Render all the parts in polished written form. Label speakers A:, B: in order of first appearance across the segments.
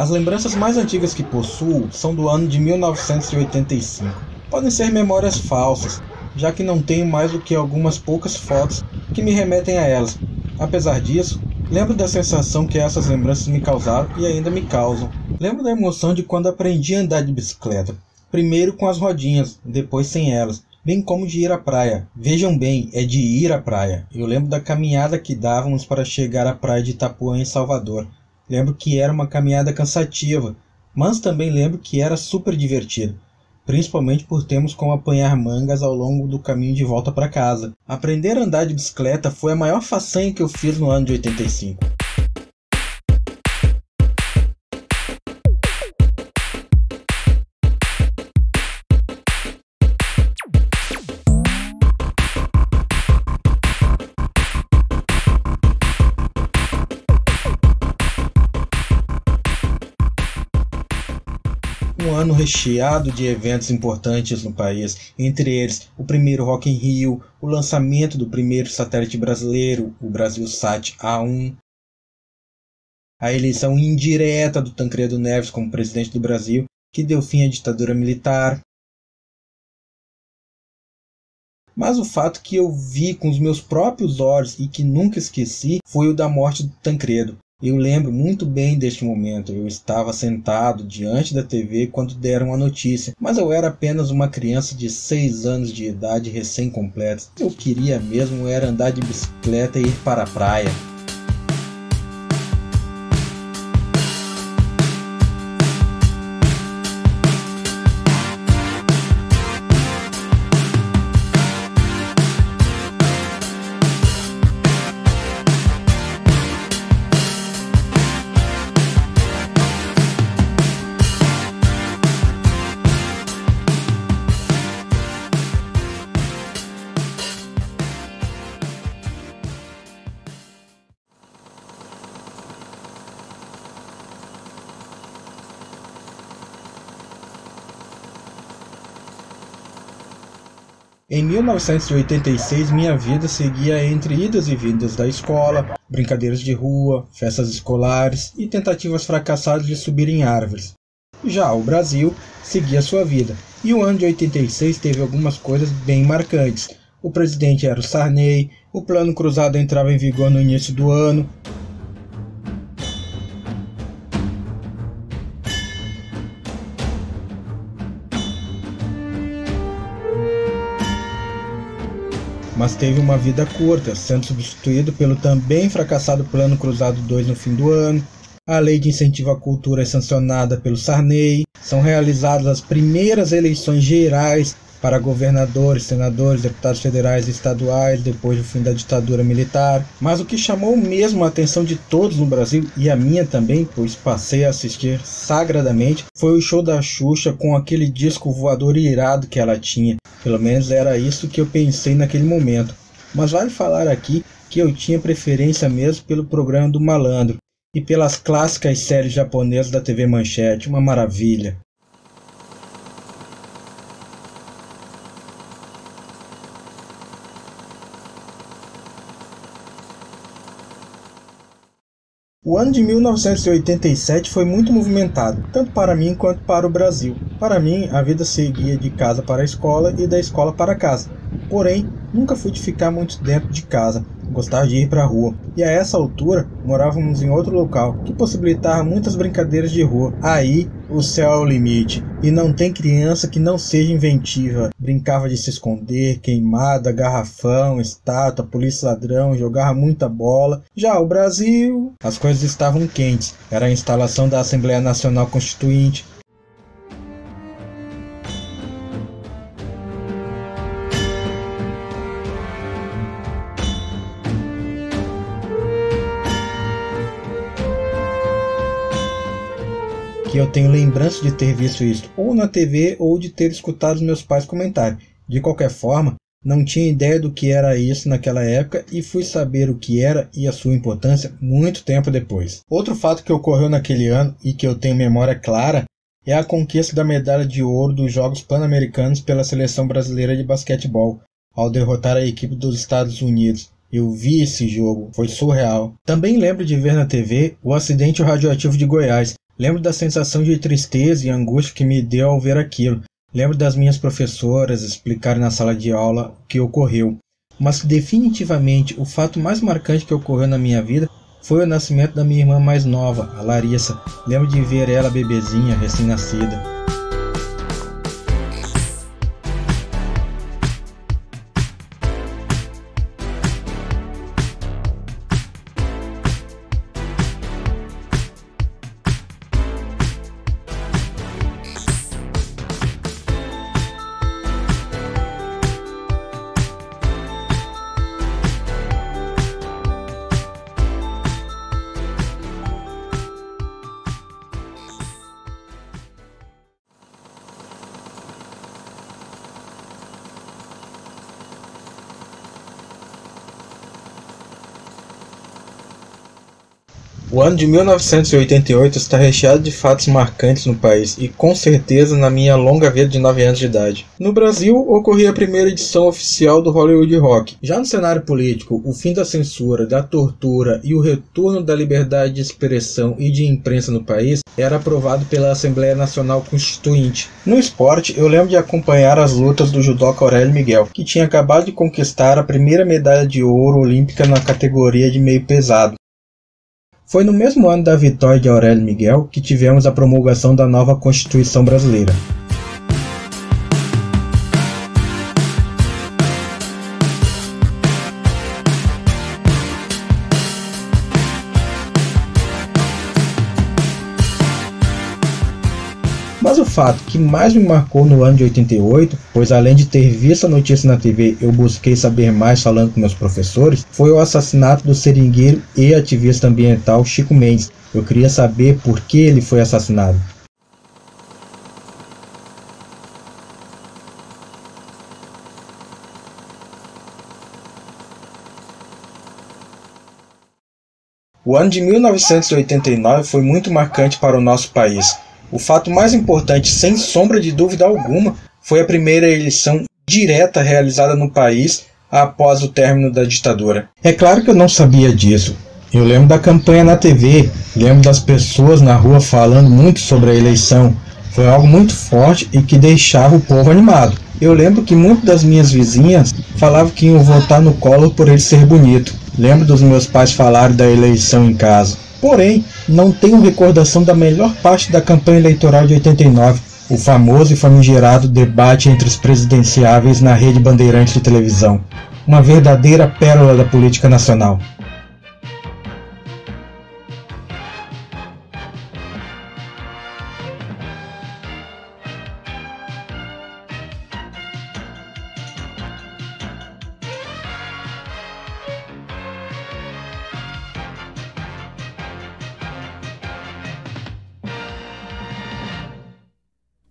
A: As lembranças mais antigas que possuo são do ano de 1985. Podem ser memórias falsas, já que não tenho mais do que algumas poucas fotos que me remetem a elas. Apesar disso, lembro da sensação que essas lembranças me causaram e ainda me causam. Lembro da emoção de quando aprendi a andar de bicicleta, primeiro com as rodinhas, depois sem elas, bem como de ir à praia. Vejam bem, é de ir à praia. Eu lembro da caminhada que dávamos para chegar à praia de Itapuã em Salvador. Lembro que era uma caminhada cansativa, mas também lembro que era super divertido, principalmente por termos como apanhar mangas ao longo do caminho de volta para casa. Aprender a andar de bicicleta foi a maior façanha que eu fiz no ano de 85. Um ano recheado de eventos importantes no país, entre eles o primeiro Rock in Rio, o lançamento do primeiro satélite brasileiro, o Brasilsat A1, a eleição indireta do Tancredo Neves como presidente do Brasil, que deu fim à ditadura militar. Mas o fato que eu vi com os meus próprios olhos e que nunca esqueci foi o da morte do Tancredo. Eu lembro muito bem deste momento. Eu estava sentado diante da TV quando deram a notícia, mas eu era apenas uma criança de 6 anos de idade recém-completa. Eu queria mesmo era andar de bicicleta e ir para a praia. Em 1986, minha vida seguia entre idas e vindas da escola, brincadeiras de rua, festas escolares e tentativas fracassadas de subir em árvores. Já o Brasil seguia sua vida, e o ano de 86 teve algumas coisas bem marcantes. O presidente era o Sarney, o Plano Cruzado entrava em vigor no início do ano, mas teve uma vida curta, sendo substituído pelo também fracassado Plano Cruzado 2 no fim do ano. A Lei de Incentivo à Cultura é sancionada pelo Sarney. São realizadas as primeiras eleições gerais para governadores, senadores, deputados federais e estaduais depois do fim da ditadura militar. Mas o que chamou mesmo a atenção de todos no Brasil, e a minha também, pois passei a assistir sagradamente, foi o show da Xuxa com aquele disco voador irado que ela tinha. Pelo menos era isso que eu pensei naquele momento. Mas vale falar aqui que eu tinha preferência mesmo pelo programa do Malandro e pelas clássicas séries japonesas da TV Manchete, uma maravilha. O ano de 1987 foi muito movimentado, tanto para mim quanto para o Brasil. Para mim, a vida seguia de casa para a escola e da escola para casa. Porém, nunca fui de ficar muito dentro de casa, gostava de ir para a rua. E a essa altura, morávamos em outro local, que possibilitava muitas brincadeiras de rua. Aí, o céu é o limite, e não tem criança que não seja inventiva. Brincava de se esconder, queimada, garrafão, estátua, polícia ladrão, jogava muita bola. Já o Brasil, as coisas estavam quentes. Era a instalação da Assembleia Nacional Constituinte, que eu tenho lembrança de ter visto isso, ou na TV ou de ter escutado meus pais comentarem. De qualquer forma, não tinha ideia do que era isso naquela época e fui saber o que era e a sua importância muito tempo depois. Outro fato que ocorreu naquele ano e que eu tenho memória clara é a conquista da medalha de ouro dos Jogos Pan-Americanos pela seleção brasileira de basquetebol, ao derrotar a equipe dos Estados Unidos. Eu vi esse jogo, foi surreal. Também lembro de ver na TV o acidente radioativo de Goiás, Lembro da sensação de tristeza e angústia que me deu ao ver aquilo. Lembro das minhas professoras explicarem na sala de aula o que ocorreu. Mas definitivamente o fato mais marcante que ocorreu na minha vida foi o nascimento da minha irmã mais nova, a Larissa. Lembro de ver ela bebezinha, recém-nascida. O ano de 1988 está recheado de fatos marcantes no país e com certeza na minha longa vida de 9 anos de idade. No Brasil, ocorria a primeira edição oficial do Hollywood Rock. Já no cenário político, o fim da censura, da tortura e o retorno da liberdade de expressão e de imprensa no país era aprovado pela Assembleia Nacional Constituinte. No esporte, eu lembro de acompanhar as lutas do judoca Aurélio Miguel, que tinha acabado de conquistar a primeira medalha de ouro olímpica na categoria de meio pesado. Foi no mesmo ano da vitória de Aurélio Miguel que tivemos a promulgação da nova Constituição brasileira. Mas o fato que mais me marcou no ano de 88, pois além de ter visto a notícia na TV, eu busquei saber mais falando com meus professores, foi o assassinato do seringueiro e ativista ambiental Chico Mendes. Eu queria saber por que ele foi assassinado. O ano de 1989 foi muito marcante para o nosso país. O fato mais importante, sem sombra de dúvida alguma, foi a primeira eleição direta realizada no país após o término da ditadura. É claro que eu não sabia disso. Eu lembro da campanha na TV, lembro das pessoas na rua falando muito sobre a eleição. Foi algo muito forte e que deixava o povo animado. Eu lembro que muitas das minhas vizinhas falavam que iam votar no Collor por ele ser bonito. Lembro dos meus pais falarem da eleição em casa. Porém, não tenho recordação da melhor parte da campanha eleitoral de 89, o famoso e famigerado debate entre os presidenciáveis na Rede Bandeirantes de televisão. Uma verdadeira pérola da política nacional.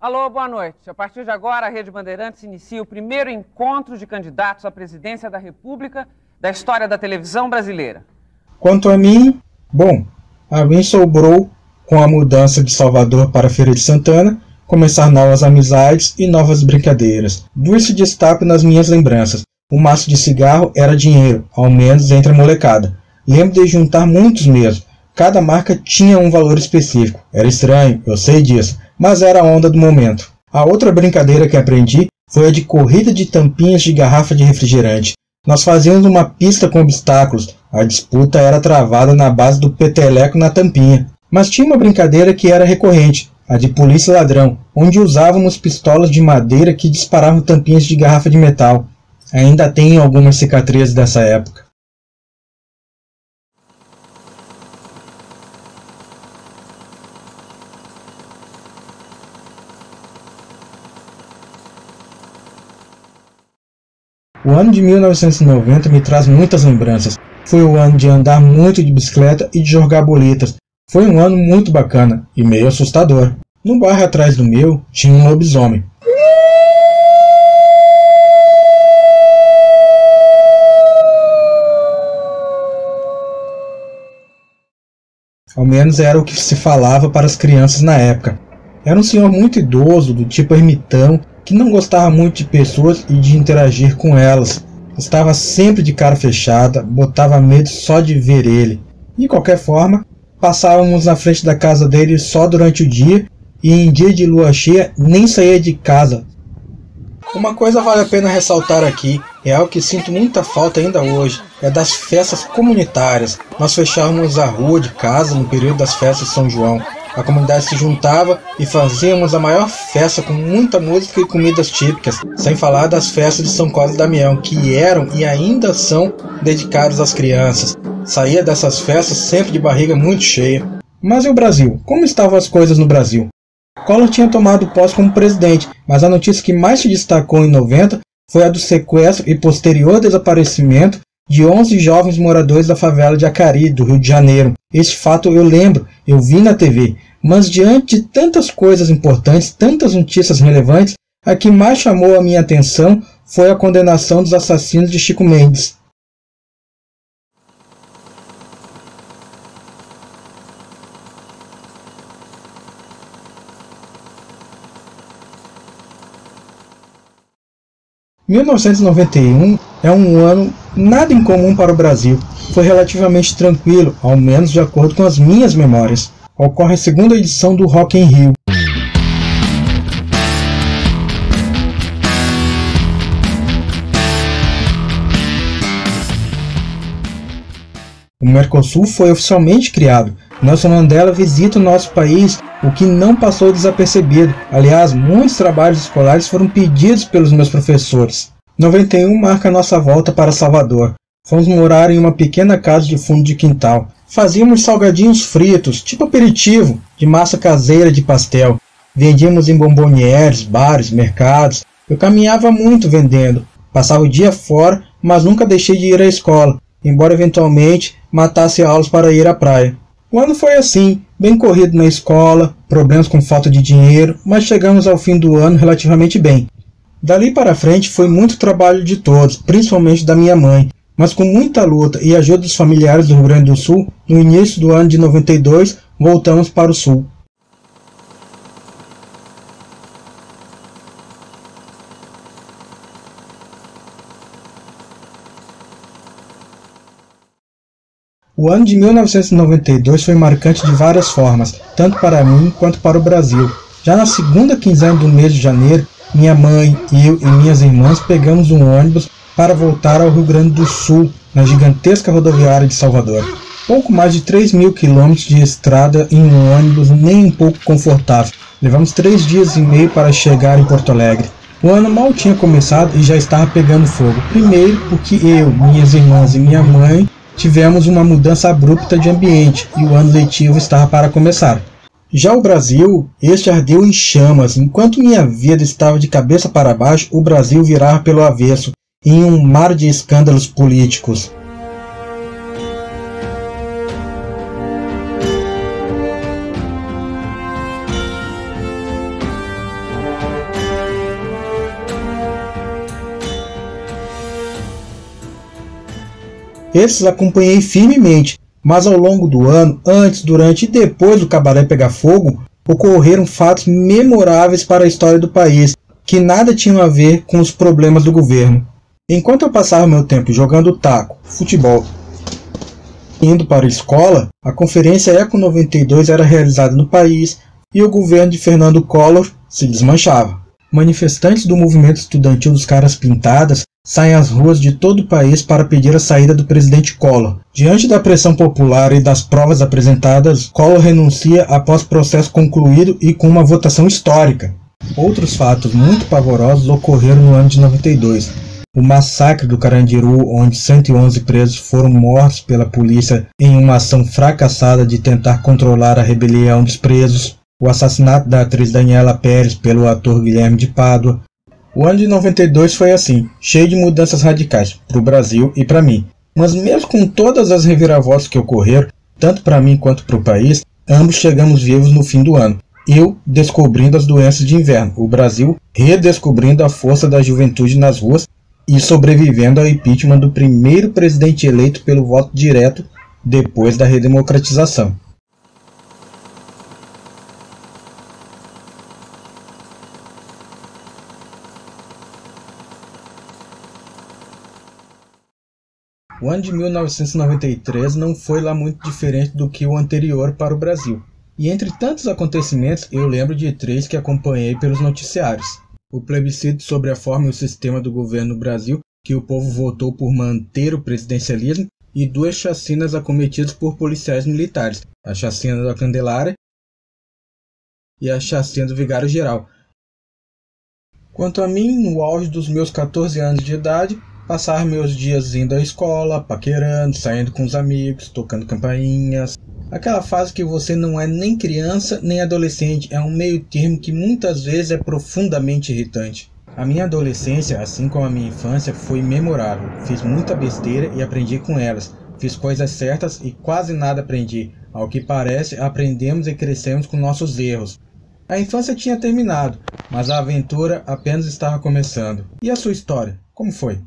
B: Alô, boa noite. A partir de agora, a Rede Bandeirantes inicia o primeiro encontro de candidatos à presidência da República da história da televisão brasileira.
A: Quanto a mim, a mim sobrou, com a mudança de Salvador para Feira de Santana, começar novas amizades e novas brincadeiras. Duas se destacam nas minhas lembranças. O maço de cigarro era dinheiro, ao menos entre a molecada. Lembro de juntar muitos mesmo. Cada marca tinha um valor específico. Era estranho, eu sei disso, mas era a onda do momento. A outra brincadeira que aprendi foi a de corrida de tampinhas de garrafa de refrigerante. Nós fazíamos uma pista com obstáculos. A disputa era travada na base do peteleco na tampinha. Mas tinha uma brincadeira que era recorrente, a de polícia e ladrão, onde usávamos pistolas de madeira que disparavam tampinhas de garrafa de metal. Ainda tenho algumas cicatrizes dessa época. O ano de 1990 me traz muitas lembranças. Foi o ano de andar muito de bicicleta e de jogar boletas. Foi um ano muito bacana e meio assustador. No bairro atrás do meu tinha um lobisomem. Ao menos era o que se falava para as crianças na época. Era um senhor muito idoso, do tipo ermitão, que não gostava muito de pessoas e de interagir com elas. Estava sempre de cara fechada, botava medo só de ver ele. De qualquer forma, passávamos na frente da casa dele só durante o dia e em dia de lua cheia nem saía de casa. Uma coisa vale a pena ressaltar aqui, é algo que sinto muita falta ainda hoje, é das festas comunitárias. Nós fechávamos a rua de casa no período das festas de São João. A comunidade se juntava e fazíamos a maior festa com muita música e comidas típicas, sem falar das festas de São Cosme e Damião, que eram e ainda são dedicadas às crianças. Saía dessas festas sempre de barriga muito cheia. Mas e o Brasil? Como estavam as coisas no Brasil? Collor tinha tomado posse como presidente, mas a notícia que mais se destacou em 90 foi a do sequestro e posterior desaparecimento de 11 jovens moradores da favela de Acari, do Rio de Janeiro. Este fato eu lembro, eu vi na TV, mas diante de tantas coisas importantes, tantas notícias relevantes, a que mais chamou a minha atenção foi a condenação dos assassinos de Chico Mendes. Em 1991 é um ano nada incomum para o Brasil. Foi relativamente tranquilo, ao menos de acordo com as minhas memórias. Ocorre a segunda edição do Rock in Rio. O Mercosul foi oficialmente criado. Nelson Mandela visita o nosso país, o que não passou desapercebido. Aliás, muitos trabalhos escolares foram pedidos pelos meus professores. 91 marca nossa volta para Salvador. Fomos morar em uma pequena casa de fundo de quintal. Fazíamos salgadinhos fritos, tipo aperitivo, de massa caseira de pastel. Vendíamos em bombonières, bares, mercados. Eu caminhava muito vendendo. Passava o dia fora, mas nunca deixei de ir à escola, embora eventualmente matasse aulas para ir à praia. O ano foi assim, bem corrido na escola, problemas com falta de dinheiro, mas chegamos ao fim do ano relativamente bem. Dali para frente foi muito trabalho de todos, principalmente da minha mãe, mas com muita luta e ajuda dos familiares do Rio Grande do Sul, no início do ano de 92, voltamos para o Sul. O ano de 1992 foi marcante de várias formas, tanto para mim quanto para o Brasil. Já na segunda quinzena do mês de janeiro, minha mãe, eu e minhas irmãs pegamos um ônibus para voltar ao Rio Grande do Sul, na gigantesca rodoviária de Salvador. Pouco mais de 3.000 quilômetros de estrada em um ônibus nem um pouco confortável. Levamos 3 dias e meio para chegar em Porto Alegre. O ano mal tinha começado e já estava pegando fogo. Primeiro porque eu, minhas irmãs e minha mãe tivemos uma mudança abrupta de ambiente e o ano letivo estava para começar. Já o Brasil, este ardeu em chamas. Enquanto minha vida estava de cabeça para baixo, o Brasil virava pelo avesso, em um mar de escândalos políticos. Esses acompanhei firmemente, mas ao longo do ano, antes, durante e depois do cabaré pegar fogo, ocorreram fatos memoráveis para a história do país, que nada tinham a ver com os problemas do governo. Enquanto eu passava meu tempo jogando taco, futebol, indo para a escola, a Conferência Eco 92 era realizada no país e o governo de Fernando Collor se desmanchava. Manifestantes do movimento estudantil dos Caras Pintadas saem às ruas de todo o país para pedir a saída do presidente Collor. Diante da pressão popular e das provas apresentadas, Collor renuncia após processo concluído e com uma votação histórica. Outros fatos muito pavorosos ocorreram no ano de 92. O massacre do Carandiru, onde 111 presos foram mortos pela polícia em uma ação fracassada de tentar controlar a rebelião dos presos. O assassinato da atriz Daniela Pérez pelo ator Guilherme de Pádua. O ano de 92 foi assim, cheio de mudanças radicais, para o Brasil e para mim. Mas mesmo com todas as reviravoltas que ocorreram, tanto para mim quanto para o país, ambos chegamos vivos no fim do ano. Eu descobrindo as doenças de inverno, o Brasil redescobrindo a força da juventude nas ruas e sobrevivendo ao impeachment do primeiro presidente eleito pelo voto direto depois da redemocratização. O ano de 1993 não foi lá muito diferente do que o anterior para o Brasil. E entre tantos acontecimentos, eu lembro de 3 que acompanhei pelos noticiários. O plebiscito sobre a forma e o sistema do governo no Brasil, que o povo votou por manter o presidencialismo, e 2 chacinas acometidas por policiais militares, a chacina da Candelária e a chacina do Vigário Geral. Quanto a mim, no auge dos meus 14 anos de idade, passar meus dias indo à escola, paquerando, saindo com os amigos, tocando campainhas. Aquela fase que você não é nem criança nem adolescente, é um meio termo que muitas vezes é profundamente irritante. A minha adolescência, assim como a minha infância, foi memorável. Fiz muita besteira e aprendi com elas. Fiz coisas certas e quase nada aprendi. Ao que parece, aprendemos e crescemos com nossos erros. A infância tinha terminado, mas a aventura apenas estava começando. E a sua história? Como foi?